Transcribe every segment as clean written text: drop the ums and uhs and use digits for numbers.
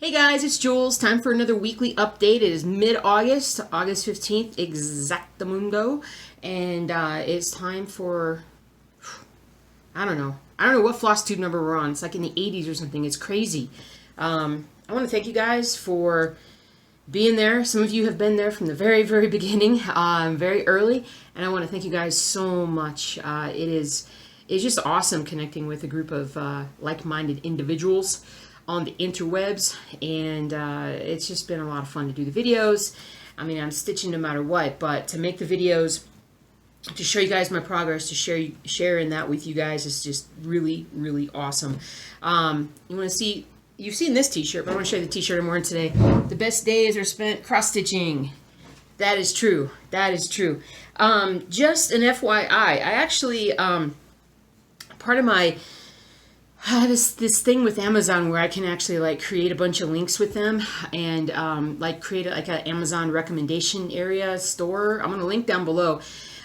Hey guys, it's Jules. Time for another weekly update. It is mid-August, August 15th, exactamundo. And it's time for, I don't know what FlossTube number we're on. It's like in the 80s or something. It's crazy. I want to thank you guys for being there. Some of you have been there from the very, very beginning, very early. And I want to thank you guys so much. It's just awesome connecting with a group of like-minded individuals on the interwebs, and it's just been a lot of fun to do the videos. I mean, I'm stitching no matter what, but to make the videos, to show you guys my progress, to share in that with you guys is just really, really awesome. You want to see, you've seen this t-shirt, but I want to show you the t-shirt I'm wearing today. The best days are spent cross-stitching. That is true. That is true. Just an FYI, I actually, part of my, I have this thing with Amazon where I can actually like create a bunch of links with them and like create like an Amazon recommendation area store. I'm going to link down below.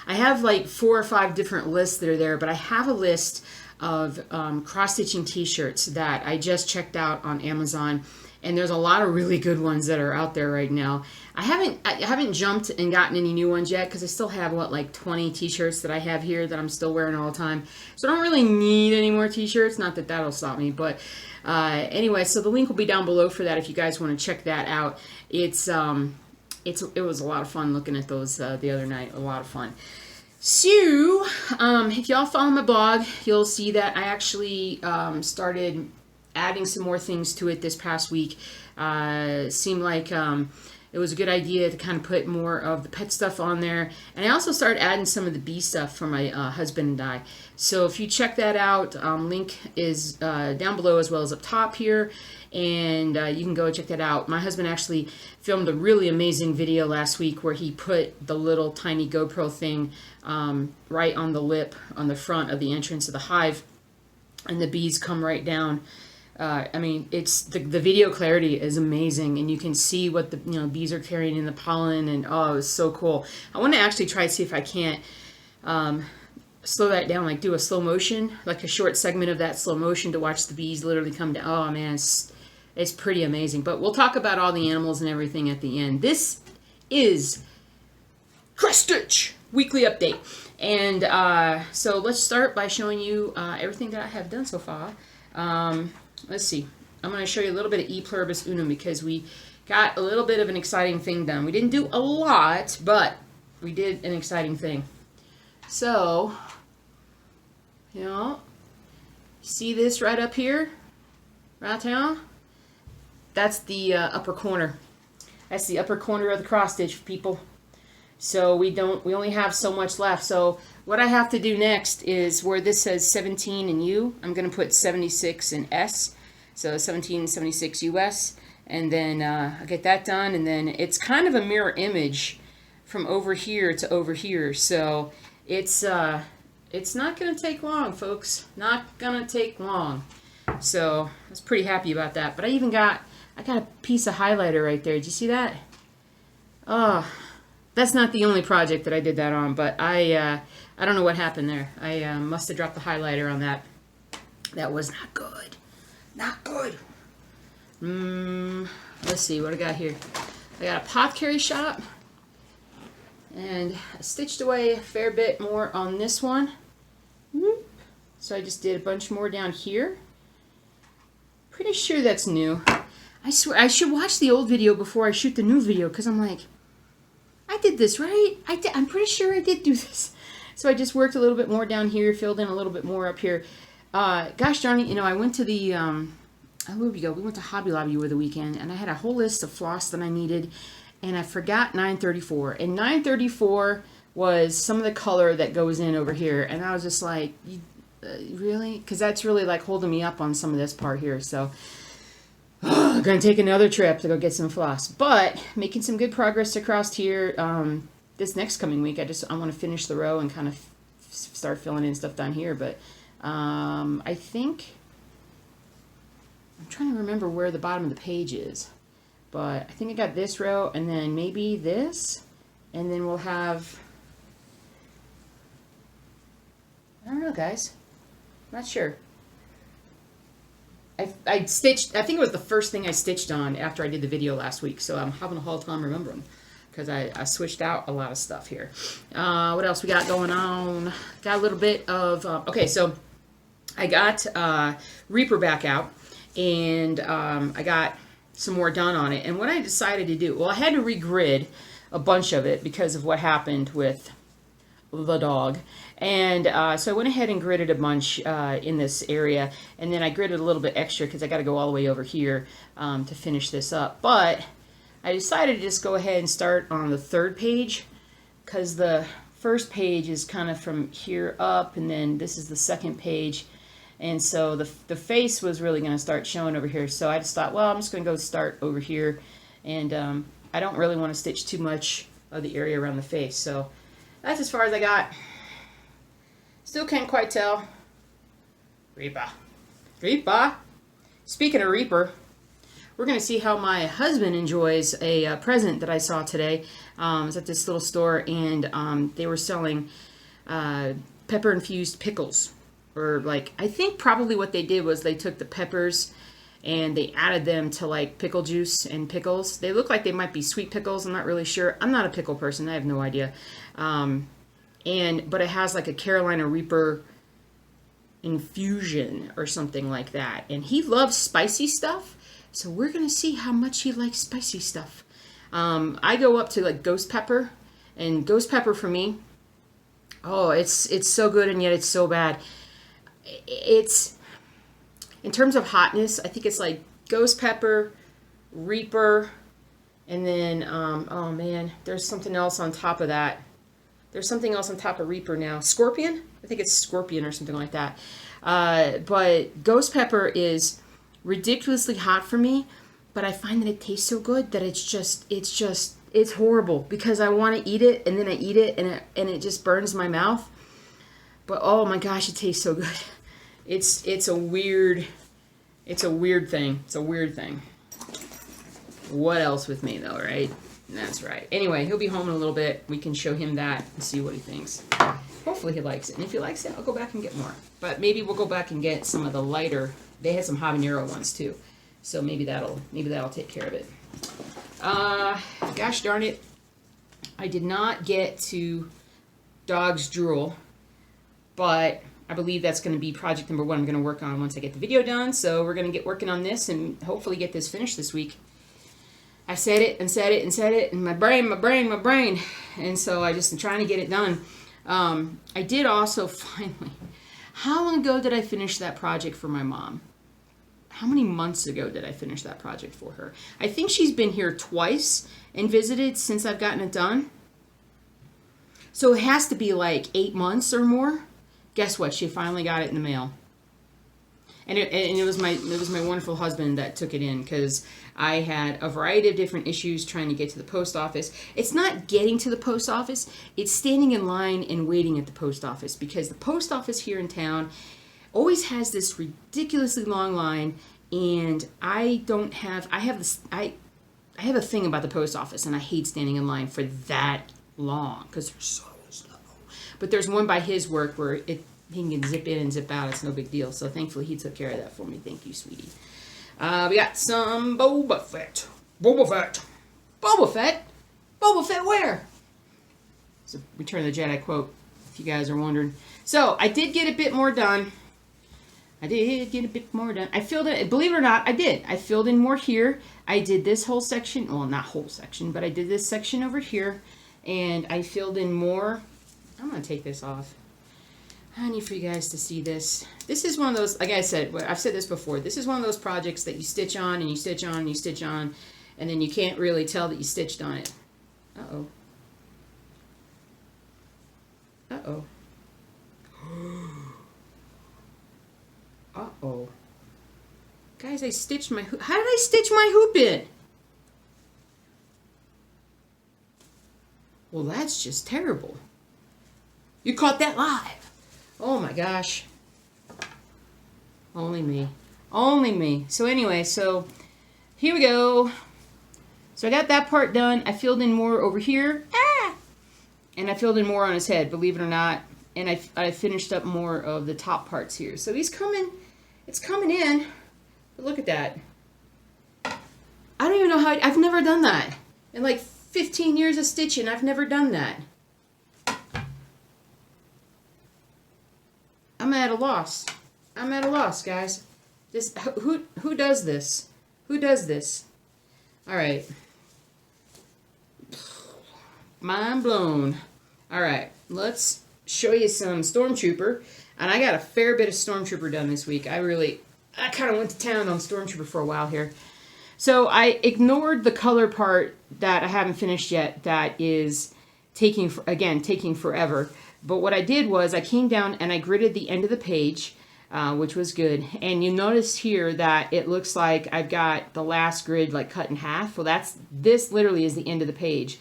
I have like 4 or 5 different lists that are there, but I have a list of cross-stitching t-shirts that I just checked out on Amazon, and there's a lot of really good ones that are out there right now. I haven't jumped and gotten any new ones yet because I still have like 20 t-shirts that I have here that I'm still wearing all the time. So I don't really need any more t-shirts. Not that that'll stop me, but anyway, so the link will be down below for that if you guys want to check that out. It was a lot of fun looking at those the other night. A lot of fun. So, if y'all follow my blog, you'll see that I actually started adding some more things to it this past week. Seemed like it was a good idea to kind of put more of the pet stuff on there. And I also started adding some of the bee stuff for my husband and I. So if you check that out, link is down below as well as up top here. And you can go check that out. My husband actually filmed a really amazing video last week where he put the little tiny GoPro thing right on the lip, on the front of the entrance of the hive. And the bees come right down. I mean, it's the video clarity is amazing, and you can see what the bees are carrying in the pollen, and oh, it's so cool. I want to actually try to see if I can't slow that down, like do a slow motion, like a short segment of that slow motion to watch the bees literally come down. Oh man, it's pretty amazing. But we'll talk about all the animals and everything at the end. This is Cross Stitch weekly update, and so let's start by showing you everything that I have done so far. Let's see. I'm going to show you a little bit of E Pluribus Unum because we got a little bit of an exciting thing done. We didn't do a lot, but we did an exciting thing. So, see this right up here? Right now? That's the upper corner. That's the upper corner of the cross stitch, people. So we only have so much left. So what I have to do next is where this says 17 in U, I'm going to put 76 in S. So 1776 US, and then I'll get that done, and then it's kind of a mirror image from over here to over here. So it's not going to take long, folks. Not going to take long. So I was pretty happy about that. But I got a piece of highlighter right there. Did you see that? Oh. That's not the only project that I did that on, but I don't know what happened there. I must have dropped the highlighter on that. That was not good. Not good. Let's see what I got here. I got a Apothecary Shop, and I stitched away a fair bit more on this one. So I just did a bunch more down here. Pretty sure that's new. I swear I should watch the old video before I shoot the new video because I'm like, I did this, right? I'm pretty sure I did do this. So I just worked a little bit more down here, filled in a little bit more up here. Gosh darn it, I went to the, where we go? We went to Hobby Lobby over the weekend, and I had a whole list of floss that I needed, and I forgot 934. And 934 was some of the color that goes in over here, and I was just like, really? Because that's really like holding me up on some of this part here, so I'm going to take another trip to go get some floss. But making some good progress across here this next coming week. I want to finish the row and kind of start filling in stuff down here. But I think, I'm trying to remember where the bottom of the page is. But I think I got this row and then maybe this. And then we'll have, I don't know guys. Not sure. I stitched, I think it was the first thing I stitched on after I did the video last week, so I'm having a hard time remembering because I switched out a lot of stuff here. What else we got going on? Got a little bit of, okay, so I got Reaper back out, and I got some more done on it. And what I decided to do, well, I had to regrid a bunch of it because of what happened with the dog. And so I went ahead and gridded a bunch in this area, and then I gridded a little bit extra because I got to go all the way over here to finish this up. But I decided to just go ahead and start on the third page because the first page is kind of from here up, and then this is the second page. And so the face was really going to start showing over here. So I just thought, well, I'm just going to go start over here. And I don't really want to stitch too much of the area around the face. So that's as far as I got. Still can't quite tell. Reaper. Reaper. Speaking of Reaper, we're going to see how my husband enjoys a present that I saw today. I was at this little store, and they were selling pepper-infused pickles. Or like, I think probably what they did was they took the peppers and they added them to like pickle juice and pickles. They look like they might be sweet pickles. I'm not really sure. I'm not a pickle person. I have no idea. But it has like a Carolina Reaper infusion or something like that. And he loves spicy stuff. So we're going to see how much he likes spicy stuff. I go up to like ghost pepper, and ghost pepper for me, oh, it's so good and yet it's so bad. It's, in terms of hotness, I think it's like ghost pepper, Reaper, and then, oh man, there's something else on top of that. There's something else on top of Reaper now. Scorpion? I think it's Scorpion or something like that. But ghost pepper is ridiculously hot for me, but I find that it tastes so good that it's horrible because I want to eat it, and then I eat it, and it just burns my mouth. But oh my gosh, it tastes so good. It's a weird thing. It's a weird thing. What else with me though, right? That's right. Anyway, he'll be home in a little bit. We can show him that and see what he thinks. Hopefully he likes it. And if he likes it, I'll go back and get more. But maybe we'll go back and get some of the lighter. They had some habanero ones too. So maybe that'll take care of it. Gosh darn it. I did not get to Dog's Drool, but I believe that's going to be project number 1 I'm going to work on once I get the video done. So we're going to get working on this and hopefully get this finished this week. I said it and said it and said it, and my brain. And so I just am trying to get it done. I did also finally, how long ago did I finish that project for my mom? How many months ago did I finish that project for her? I think she's been here twice and visited since I've gotten it done. So it has to be like 8 months or more. Guess what? She finally got it in the mail. And it was my wonderful husband that took it in, because I had a variety of different issues trying to get to the post office. It's not getting to the post office, it's standing in line and waiting at the post office, because the post office here in town always has this ridiculously long line, and I have a thing about the post office, and I hate standing in line for that long because they're so slow. But there's one by his work where he can zip in and zip out. It's no big deal. So thankfully he took care of that for me. Thank you, sweetie. We got some Boba Fett. Boba Fett where? It's a Return of the Jedi quote, if you guys are wondering. So I did get a bit more done. I filled it, believe it or not, I did. I filled in more here. I did this whole section, well, not whole section, but I did this section over here, and I filled in more. I'm going to take this off. I need for you guys to see this. This is one of those, like I said, I've said this before, this is one of those projects that you stitch on and you stitch on and you stitch on, and then you can't really tell that you stitched on it. Uh-oh. Uh-oh. Uh-oh. Guys, I stitched my hoop. How did I stitch my hoop in? Well, that's just terrible. You caught that live. Oh my gosh. Only me. Only me. So anyway, so here we go. So I got that part done. I filled in more over here. Ah! And I filled in more on his head, believe it or not. And I finished up more of the top parts here. So he's coming. It's coming in. But look at that. I don't even know how, I've never done that. In like 15 years of stitching, I've never done that. I'm at a loss. I'm at a loss, guys. This, who does this? Who does this? All right. Mind blown. All right, let's show you some Stormtrooper. And I got a fair bit of Stormtrooper done this week. I kind of went to town on Stormtrooper for a while here. So I ignored the color part that I haven't finished yet that is taking forever. But what I did was I came down and I gridded the end of the page, which was good. And you notice here that it looks like I've got the last grid like cut in half. Well, this literally is the end of the page,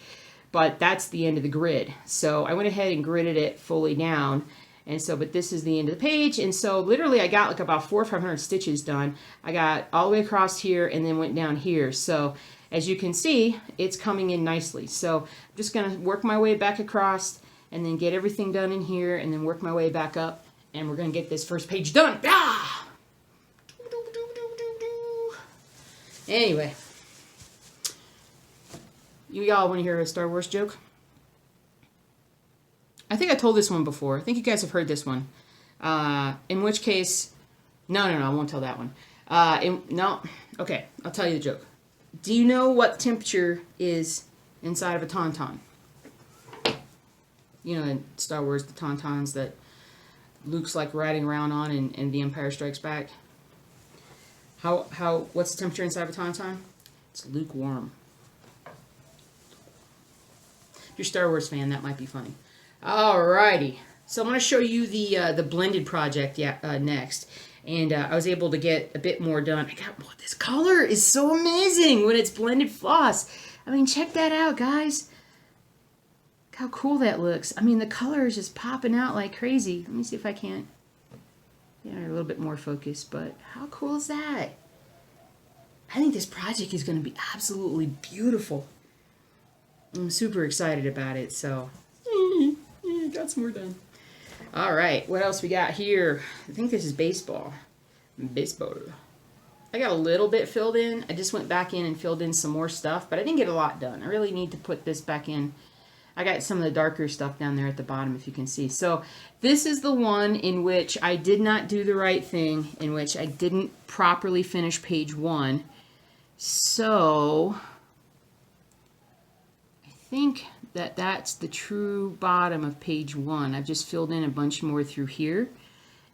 but that's the end of the grid. So I went ahead and gridded it fully down. And so, but this is the end of the page. And so literally I got like about 400 or 500 stitches done. I got all the way across here and then went down here. So as you can see, it's coming in nicely. So I'm just going to work my way back across and then get everything done in here and then work my way back up. And we're going to get this first page done. Ah! Anyway, you all want to hear a Star Wars joke? I think I told this one before. I think you guys have heard this one. In which case, no, I won't tell that one. No, okay, I'll tell you the joke. Do you know what temperature is inside of a tauntaun? You know, in Star Wars, the tauntauns that Luke's like riding around on in The Empire Strikes Back. What's the temperature inside of a tauntaun? It's lukewarm. If you're a Star Wars fan, that might be funny. Alrighty, so I'm going to show you the blended project next, and I was able to get a bit more done. This color is so amazing when it's blended floss. I mean, check that out, guys. Look how cool that looks. I mean, the color is just popping out like crazy. Let me see if I can't get a little bit more focus, but how cool is that? I think this project is going to be absolutely beautiful. I'm super excited about it, so... got some more done. All right, what else we got here? I think this is baseball. I got a little bit filled in. I just went back in and filled in some more stuff, but I didn't get a lot done. I really need to put this back in. I got some of the darker stuff down there at the bottom, if you can see. So this is the one in which I did not do the right thing, in which I didn't properly finish page 1. So I think that's the true bottom of page 1. I've just filled in a bunch more through here.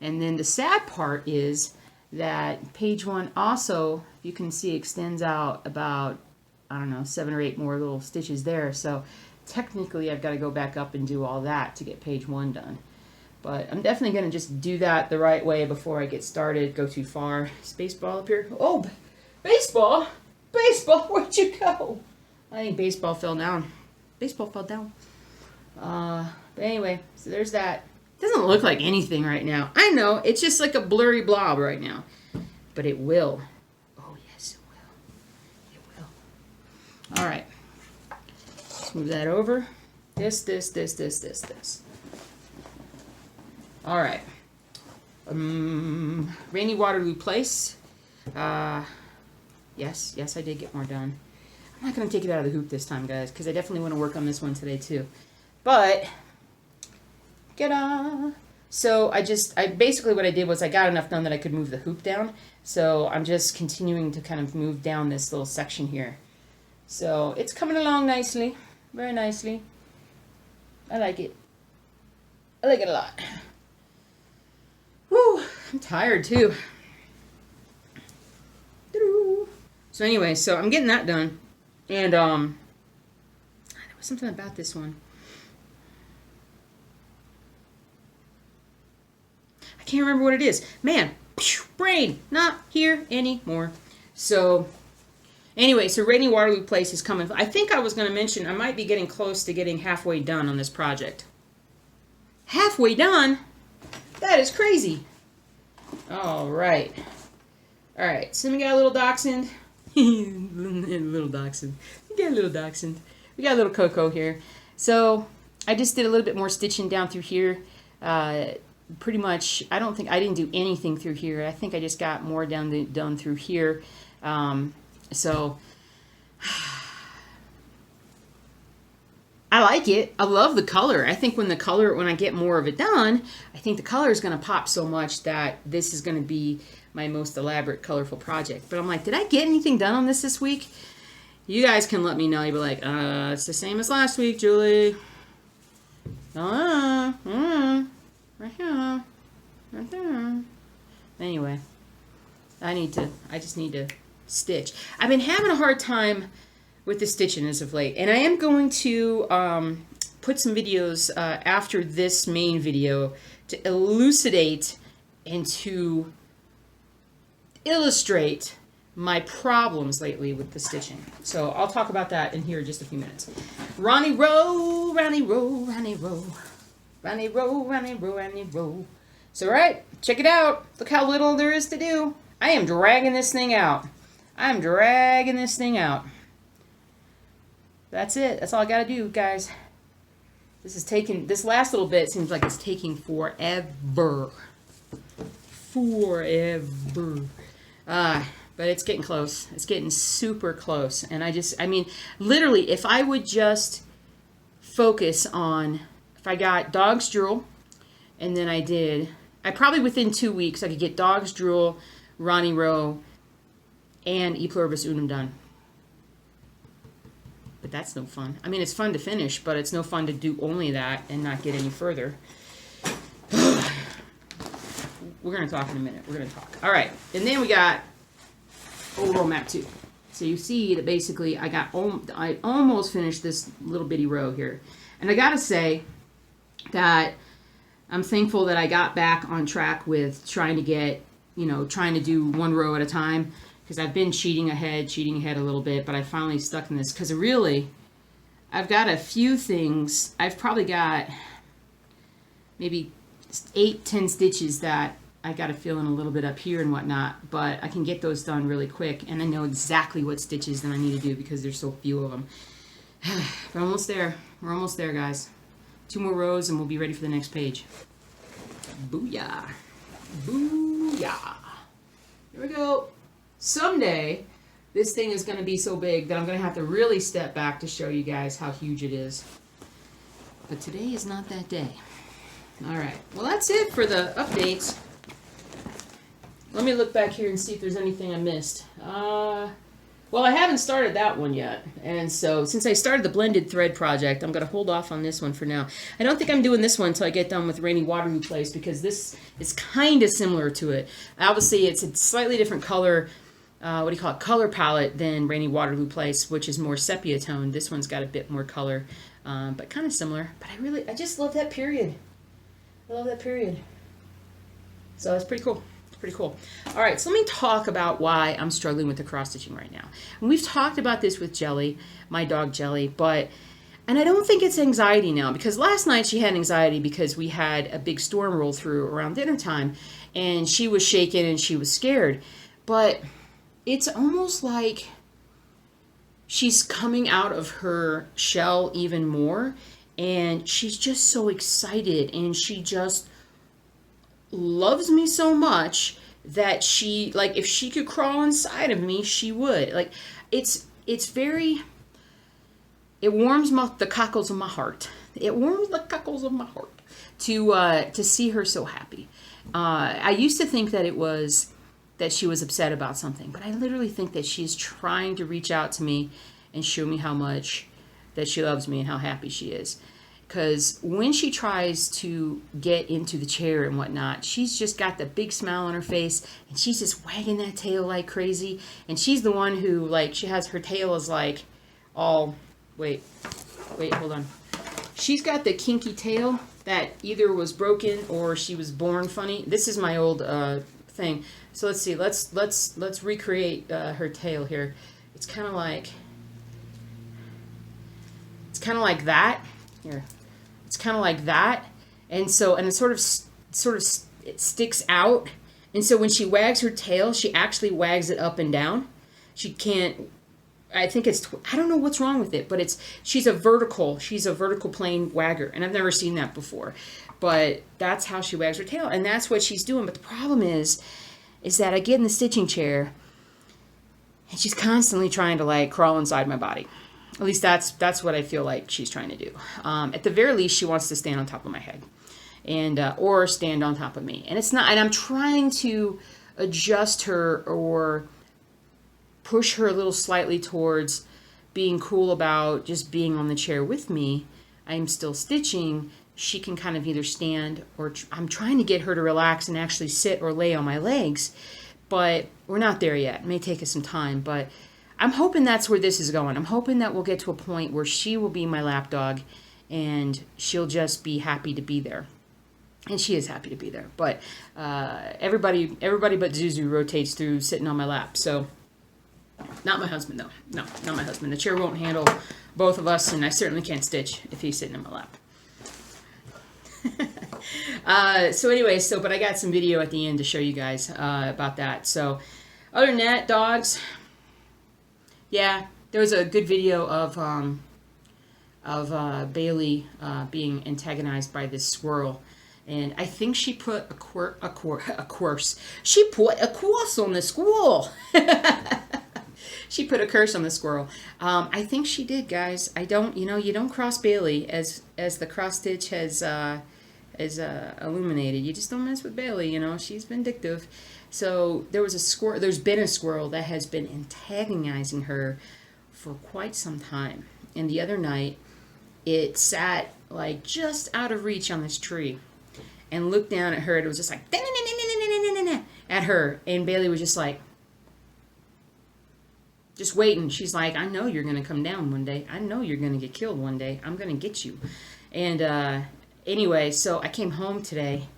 And then the sad part is that page 1 also, you can see, extends out about, I don't know, 7 or 8 more little stitches there. So technically I've got to go back up and do all that to get page 1 done. But I'm definitely going to just do that the right way before I get started, go too far. Is baseball up here? Oh, baseball! Baseball, where'd you go? I think baseball fell down. Baseball fell down. But anyway, so there's that. It doesn't look like anything right now. I know, it's just like a blurry blob right now. But it will. Oh, yes, it will. It will. All right. Let's move that over. This. All right. Rainy Waterloo Place. Yes, I did get more done. I'm not going to take it out of the hoop this time, guys, because I definitely want to work on this one today, too. But, so I basically what I did was I got enough done that I could move the hoop down. So I'm just continuing to kind of move down this little section here. So it's coming along nicely, very nicely. I like it. I like it a lot. Whew, I'm tired, too. So anyway, so I'm getting that done. And, there was something about this one. I can't remember what it is. Man, brain, not here anymore. So, anyway, so Rainy Waterloo Place is coming. I think I was going to mention I might be getting close to getting halfway done on this project. Halfway done? That is crazy. All right. All right, so we got a little dachshund. Little dachshund. We got a little dachshund. We got a little Coco here. So I just did a little bit more stitching down through here. pretty much, I didn't do anything through here. I think I just got more done through here. So I like it. I love the color. I think when I get more of it done, I think the color is going to pop so much that this is going to be my most elaborate, colorful project. But I'm like, did I get anything done on this week? You guys can let me know. You'll be like, it's the same as last week, Julie. Right here. Right there. Anyway, I just need to stitch. I've been having a hard time with the stitching as of late, and I am going to put some videos after this main video to elucidate and to illustrate my problems lately with the stitching. So I'll talk about that in here in just a few minutes. Ronnie row, Ronnie row, Ronnie row, Ronnie row, Ronnie row, Ronnie row. So right, check it out. Look how little there is to do. I am dragging this thing out. I'm dragging this thing out. That's it. That's all I gotta do, guys. This last little bit seems like it's taking forever. But it's getting close. It's getting super close. And I mean, literally, if I would just focus on, if I got Dog's Drool, and then I probably within 2 weeks, I could get Dog's Drool, Ronnie Rowe, and E Pluribus Unum done. But that's no fun. I mean, it's fun to finish, but it's no fun to do only that and not get any further. We're going to talk in a minute. We're going to talk. All right. And then we got old row map 2. So you see that basically I almost finished this little bitty row here. And I got to say that I'm thankful that I got back on track with trying to do one row at a time, because I've been cheating ahead a little bit, but I finally stuck in this because really I've got a few things. I've probably got maybe 8-10 stitches that I got to fill in a little bit up here and whatnot, but I can get those done really quick, and I know exactly what stitches that I need to do because there's so few of them. We're almost there. We're almost there, guys. 2 more rows and we'll be ready for the next page. Booyah. Booyah. Here we go. Someday, this thing is going to be so big that I'm going to have to really step back to show you guys how huge it is. But today is not that day. All right. Well, that's it for the updates. Let me look back here and see if there's anything I missed. Well, I haven't started that one yet. And so since I started the blended thread project, I'm going to hold off on this one for now. I don't think I'm doing this one until I get done with Rainy Waterloo Place, because this is kind of similar to it. Obviously, it's a slightly different color, color palette than Rainy Waterloo Place, which is more sepia toned. This one's got a bit more color, but kind of similar. But I just love that period. I love that period. So it's pretty cool. Pretty cool. All right, so let me talk about why I'm struggling with the cross stitching right now. And we've talked about this with Jelly, my dog Jelly, and I don't think it's anxiety now, because last night she had anxiety because we had a big storm roll through around dinner time, and she was shaken and she was scared. But it's almost like she's coming out of her shell even more, and she's just so excited, and she just loves me so much that she, like, if she could crawl inside of me, she would. Like, it's very, it warms the cockles of my heart. It warms the cockles of my heart to see her so happy. I used to think that it was that she was upset about something, but I literally think that she's trying to reach out to me and show me how much that she loves me and how happy she is. Because when she tries to get into the chair and whatnot, she's just got the big smile on her face, and she's just wagging that tail like crazy. And she's the one who, like, she has, her tail is like all, wait, hold on. She's got the kinky tail that either was broken or she was born funny. This is my old thing. So let's see, let's recreate her tail here. It's kind of like that. Here. It's kind of like that, and so, and it sort of it sticks out, and so when she wags her tail, she actually wags it up and down. She can't I think it's, I don't know what's wrong with it, but she's a vertical plane wagger, and I've never seen that before. But that's how she wags her tail, and that's what she's doing. But the problem is that I get in the stitching chair, and she's constantly trying to like crawl inside my body. At least that's what I feel like she's trying to do. At the very least, she wants to stand on top of my head, and or stand on top of me. And it's not. And I'm trying to adjust her or push her a little slightly towards being cool about just being on the chair with me. I'm still stitching. She can kind of either stand or I'm trying to get her to relax and actually sit or lay on my legs, but we're not there yet. It may take us some time, but I'm hoping that's where this is going. I'm hoping that we'll get to a point where she will be my lapdog and she'll just be happy to be there. And she is happy to be there. But everybody but Zuzu rotates through sitting on my lap. So, not my husband, though. No, not my husband. The chair won't handle both of us, and I certainly can't stitch if he's sitting in my lap. So anyway, but I got some video at the end to show you guys about that. So, other than that, dogs, yeah, there was a good video of Bailey being antagonized by this squirrel. And I think she put a curse. She put a curse on the squirrel. She put a curse on the squirrel. I think she did, guys. I don't, you don't cross Bailey, as the cross stitch has illuminated. You just don't mess with Bailey. She's vindictive. So there was a squirrel. There's been a squirrel that has been antagonizing her for quite some time. And the other night, it sat like just out of reach on this tree and looked down at her. It was just like at her, and Bailey was just like, just waiting. She's like, I know you're going to come down one day. I know you're going to get killed one day. I'm going to get you. And anyway, so I came home today.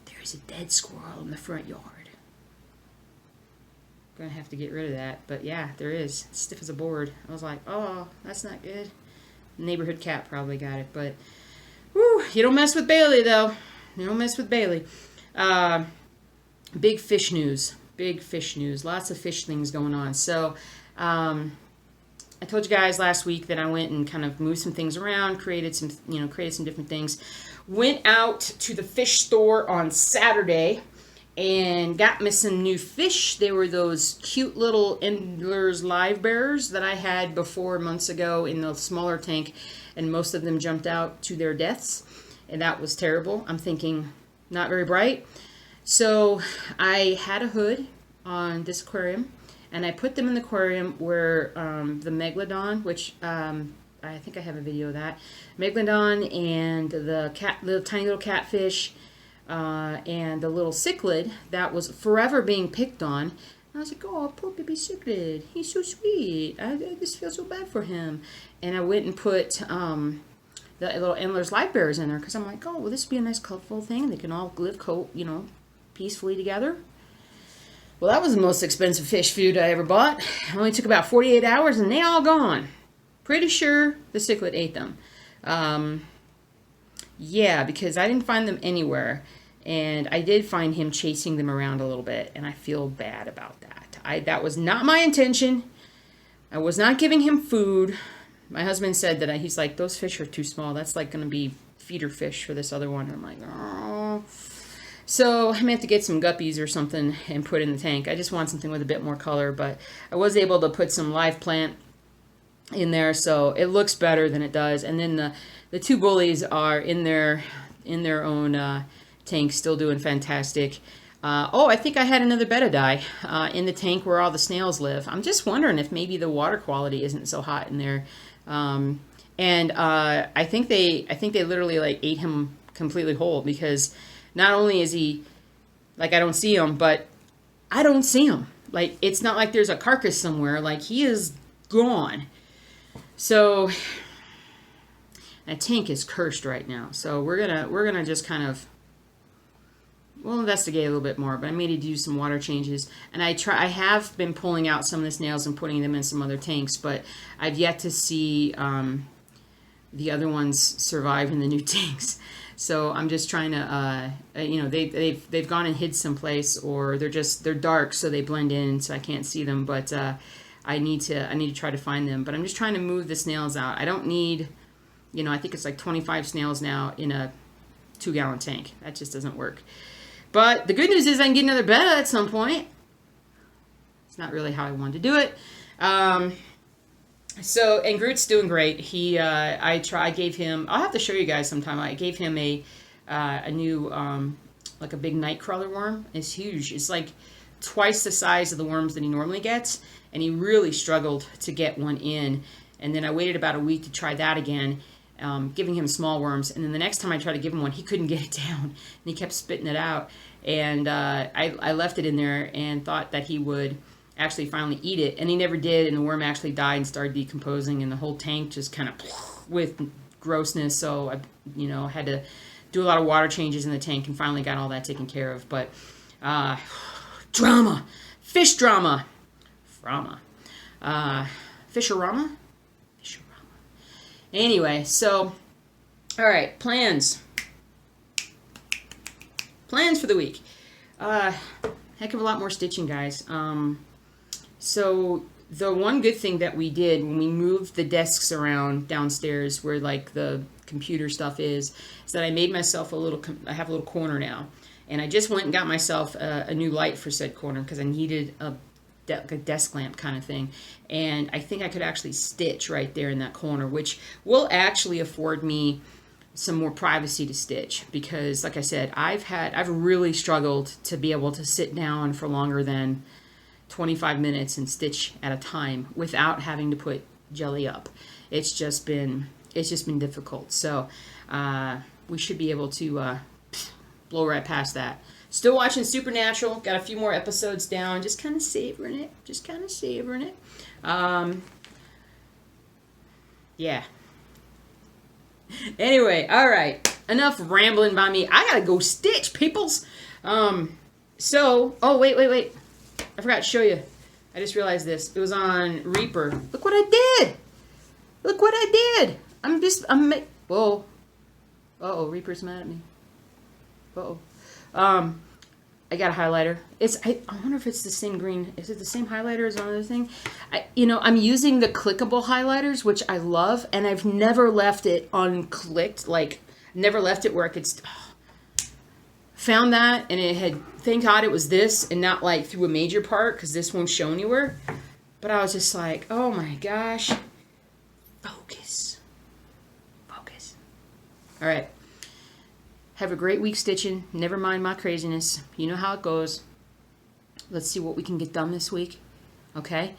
There's a dead squirrel in the front yard. Going to have to get rid of that. But yeah, there is. It's stiff as a board. I was like, oh, that's not good. Neighborhood cat probably got it. But whew, you don't mess with Bailey, though. You don't mess with Bailey. Big fish news. Big fish news. Lots of fish things going on. So, I told you guys last week that I went and kind of moved some things around, created some different things. Went out to the fish store on Saturday and got me some new fish. They were those cute little Endler's Live Bearers that I had before months ago in the smaller tank, and most of them jumped out to their deaths, and that was terrible. I'm thinking, not very bright. So I had a hood on this aquarium, and I put them in the aquarium where the Megalodon, which I think I have a video of that, Megalodon and the tiny little catfish and the little cichlid that was forever being picked on. And I was like, oh, poor baby cichlid. He's so sweet. I just feel so bad for him. And I went and put the little Endler's Live Bearers in there because I'm like, oh, well, this would be a nice colorful thing. They can all live peacefully together. Well, that was the most expensive fish food I ever bought. It only took about 48 hours and they all gone. Pretty sure the cichlid ate them. Yeah, because I didn't find them anywhere. And I did find him chasing them around a little bit, and I feel bad about that. That was not my intention. I was not giving him food. My husband said that he's like, those fish are too small. That's like going to be feeder fish for this other one. And I'm like, oh. So I may have to get some guppies or something and put in the tank. I just want something with a bit more color, but I was able to put some live plant in there, so it looks better than it does. And then the two bullies are in their own tank, still doing fantastic. I think I had another betta in the tank where all the snails live. I'm just wondering if maybe the water quality isn't so hot in there. I think they literally like ate him completely whole, because not only is he like, I don't see him, but I don't see him. Like, it's not like there's a carcass somewhere. Like, he is gone. So that tank is cursed right now. So we're gonna just kind of, we'll investigate a little bit more. But I may need to do some water changes. And I have been pulling out some of the snails and putting them in some other tanks, but I've yet to see the other ones survive in the new tanks. So I'm just trying to, they've gone and hid someplace, or they're dark, so they blend in, so I can't see them. But I need to try to find them. But I'm just trying to move the snails out. I don't need, you know, I think it's like 25 snails now in a 2-gallon tank. That just doesn't work. But the good news is I can get another bed at some point. It's not really how I wanted to do it. So, and Groot's doing great. He, I gave him, I'll have to show you guys sometime. I gave him a new, like a big nightcrawler worm. It's huge. It's like twice the size of the worms that he normally gets. And he really struggled to get one in. And then I waited about a week to try that again, giving him small worms. And then the next time I tried to give him one, he couldn't get it down. And he kept spitting it out. And I left it in there and thought that he would actually finally eat it, and he never did, and the worm actually died and started decomposing, and the whole tank just kind of with grossness. So I, you know, had to do a lot of water changes in the tank and finally got all that taken care of. But drama, fish drama, Fisherama. Anyway, so all right, plans for the week. Heck of a lot more stitching, guys. So the one good thing that we did when we moved the desks around downstairs where like the computer stuff is that I made myself I have a little corner now. And I just went and got myself a new light for said corner because I needed a desk lamp kind of thing. And I think I could actually stitch right there in that corner, which will actually afford me some more privacy to stitch, because like I said, I've really struggled to be able to sit down for longer than 25 minutes and stitch at a time without having to put jelly up. It's just been difficult. So we should be able to blow right past that. Still watching Supernatural. Got a few more episodes down. Just kind of savoring it. Yeah. Anyway, all right. Enough rambling by me. I gotta go stitch, peoples. So, oh, wait. I forgot to show you. I just realized this. It was on Reaper. Look what I did. Whoa. Uh-oh, Reaper's mad at me. Uh-oh. I got a highlighter. I wonder if it's the same green. Is it the same highlighter as another thing? I'm using the clickable highlighters, which I love, and I've never left it unclicked. Like, never left it where I could... Found that, and it had, thank God it was this and not like through a major part, because this won't show anywhere. But I was just like, oh my gosh. Focus. All right. Have a great week stitching. Never mind my craziness. You know how it goes. Let's see what we can get done this week. Okay?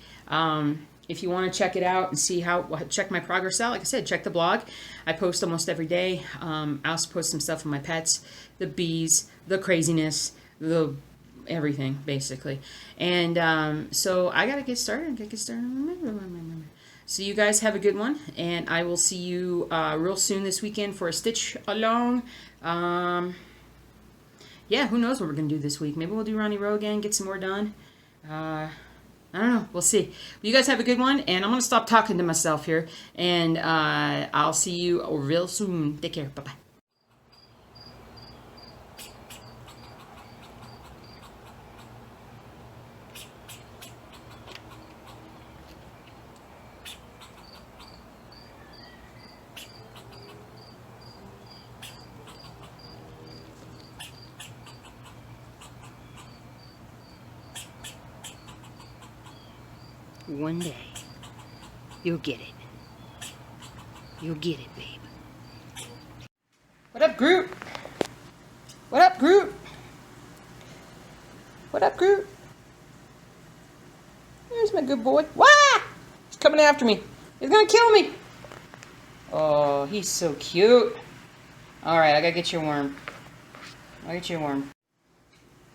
If you want to check it out and see check my progress out, like I said, check the blog. I post almost every day. I also post some stuff on my pets, the bees, the craziness, the everything, basically. And so I got to get started. So you guys have a good one, and I will see you real soon this weekend for a stitch along. Yeah, who knows what we're going to do this week. Maybe we'll do Ronnie Rowe again, get some more done. I don't know. We'll see. You guys have a good one, and I'm going to stop talking to myself here, and I'll see you real soon. Take care. Bye-bye. One day, you'll get it. You'll get it, babe. What up, Groot? What up, Groot? What up, Groot? There's my good boy. Wah! He's coming after me. He's gonna kill me. Oh, he's so cute. All right, I gotta get you a worm. I'll get you a worm.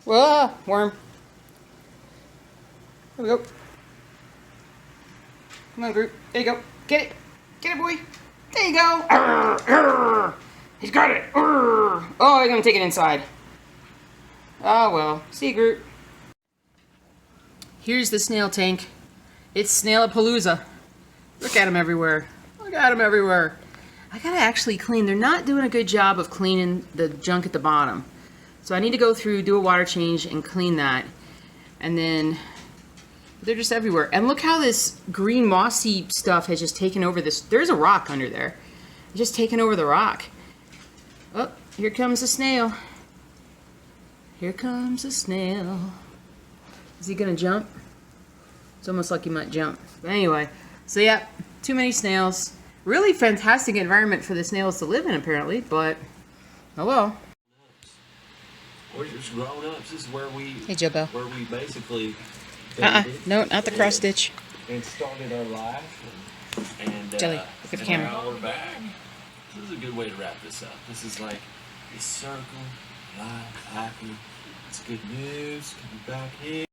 Whoa, worm. Here we go. Come on, Groot. There you go. Get it. Get it, boy. There you go. Arr, arr. He's got it. Arr. Oh, he's going to take it inside. Oh, well. See you, Groot. Here's the snail tank. It's Snailapalooza. Look at him everywhere. Look at him everywhere. I got to actually clean. They're not doing a good job of cleaning the junk at the bottom. So I need to go through, do a water change, and clean that. And then They're just everywhere. And look how this green mossy stuff has just taken over this. There's a rock under there. It's just taken over the rock. Oh, here comes a snail. Here comes a snail. Is he gonna jump? It's almost like he might jump. But anyway, so yeah, too many snails. Really fantastic environment for the snails to live in, apparently, but oh well. We're just grown ups. This is where we. Hey, Joe Bell. Where we basically. No, not the cross stitch. And started our life. And Jelly, look at the camera. Now we're back. This is a good way to wrap this up. This is like a circle, life, happy. It's good news. Coming back here.